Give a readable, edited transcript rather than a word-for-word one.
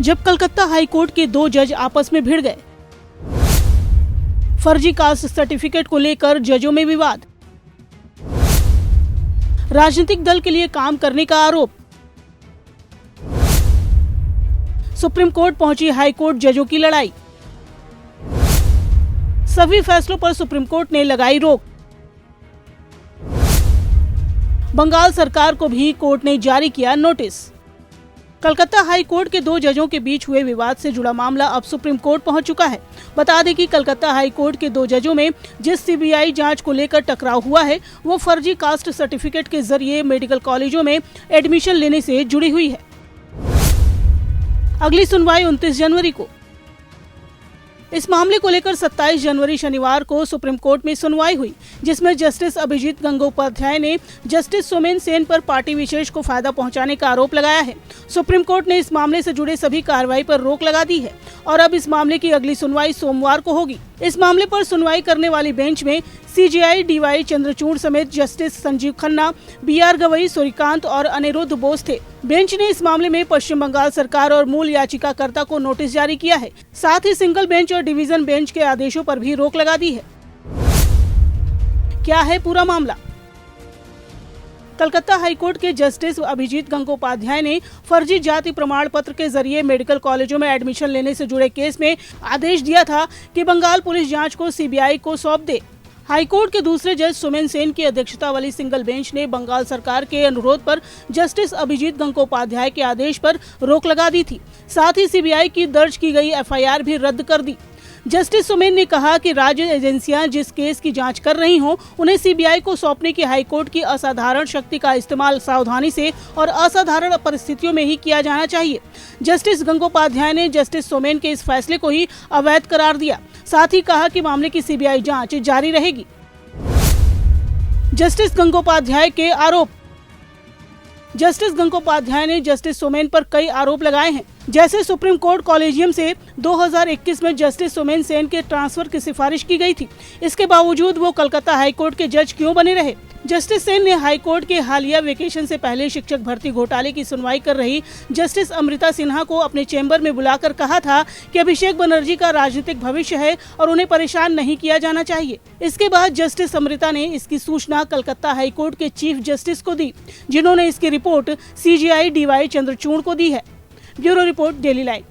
जब Calcutta high court के 2 जज आपस में भिड़ गए। फर्जी कास्ट सर्टिफिकेट को लेकर जजों में विवाद। राजनीतिक दल के लिए काम करने का आरोप। सुप्रीम कोर्ट पहुंची हाई कोर्ट जजों की लड़ाई। सभी फैसलों पर सुप्रीम कोर्ट ने लगाई रोक। बंगाल सरकार को भी कोर्ट ने जारी किया नोटिस। कलकत्ता हाई कोर्ट के 2 जजों के बीच हुए विवाद से जुड़ा मामला अब सुप्रीम कोर्ट पहुंच चुका है। बता दें कि कलकत्ता हाई कोर्ट के 2 जजों में जिस सीबीआई जांच को लेकर टकराव हुआ है, वो फर्जी कास्ट सर्टिफिकेट के जरिए मेडिकल कॉलेजों में एडमिशन लेने से जुड़ी हुई है। अगली सुनवाई 29 जनवरी को। इस मामले को लेकर 27 जनवरी शनिवार को सुप्रीम कोर्ट में सुनवाई हुई, जिसमें जस्टिस अभिजीत गंगोपाध्याय ने जस्टिस सोमेन सेन पर पार्टी विशेष को फायदा पहुंचाने का आरोप लगाया है। सुप्रीम कोर्ट ने इस मामले से जुड़े सभी कार्रवाई पर रोक लगा दी है और अब इस मामले की अगली सुनवाई सोमवार को होगी। इस मामले पर सुनवाई करने वाली बेंच में सीजेआई डीवाई चंद्रचूड़ समेत जस्टिस संजीव खन्ना, बीआर गवई, सूर्यकांत और अनिरुद्ध बोस थे। बेंच ने इस मामले में पश्चिम बंगाल सरकार और मूल याचिकाकर्ता को नोटिस जारी किया है। साथ ही सिंगल बेंच और डिवीजन बेंच के आदेशों पर भी रोक लगा दी है। क्या है पूरा मामला? कलकत्ता हाईकोर्ट के जस्टिस अभिजीत गंगोपाध्याय ने फर्जी जाति प्रमाण पत्र के जरिए मेडिकल कॉलेजों में एडमिशन लेने से जुड़े केस में आदेश दिया था कि बंगाल पुलिस जांच को सीबीआई को सौंप दे। हाईकोर्ट के दूसरे जज सोमेन सेन की अध्यक्षता वाली सिंगल बेंच ने बंगाल सरकार के अनुरोध पर जस्टिस अभिजीत गंगोपाध्याय के आदेश पर रोक लगा दी थी। साथ ही सीबीआई की दर्ज की गई एफआईआर भी रद्द कर दी। जस्टिस सोमेन ने कहा कि राज्य एजेंसियां जिस केस की जांच कर रही हों, उन्हें सीबीआई को सौंपने की हाईकोर्ट की असाधारण शक्ति का इस्तेमाल सावधानी से और असाधारण परिस्थितियों में ही किया जाना चाहिए। जस्टिस गंगोपाध्याय ने जस्टिस सोमेन के इस फैसले को ही अवैध करार दिया। साथ ही कहा कि मामले की सीबीआई जांच जारी रहेगी। जस्टिस गंगोपाध्याय के आरोप। जस्टिस गंगोपाध्याय ने जस्टिस सोमेन पर कई आरोप लगाए हैं, जैसे सुप्रीम कोर्ट कॉलेजियम से 2021 में जस्टिस सोमेन सेन के ट्रांसफर की सिफारिश की गई थी। इसके बावजूद वो कलकत्ता हाईकोर्ट के जज क्यों बने रहे? जस्टिस सेन ने हाईकोर्ट के हालिया वेकेशन से पहले शिक्षक भर्ती घोटाले की सुनवाई कर रही जस्टिस अमृता सिन्हा को अपने चैम्बर में बुलाकर कहा था कि अभिषेक बनर्जी का राजनीतिक भविष्य है और उन्हें परेशान नहीं किया जाना चाहिए। इसके बाद जस्टिस अमृता ने इसकी सूचना कलकत्ता हाईकोर्ट के चीफ जस्टिस को दी, जिन्होंने इसकी रिपोर्ट सीजेआई डीवाई चंद्रचूड़ को दी है। Bureau report, daily live.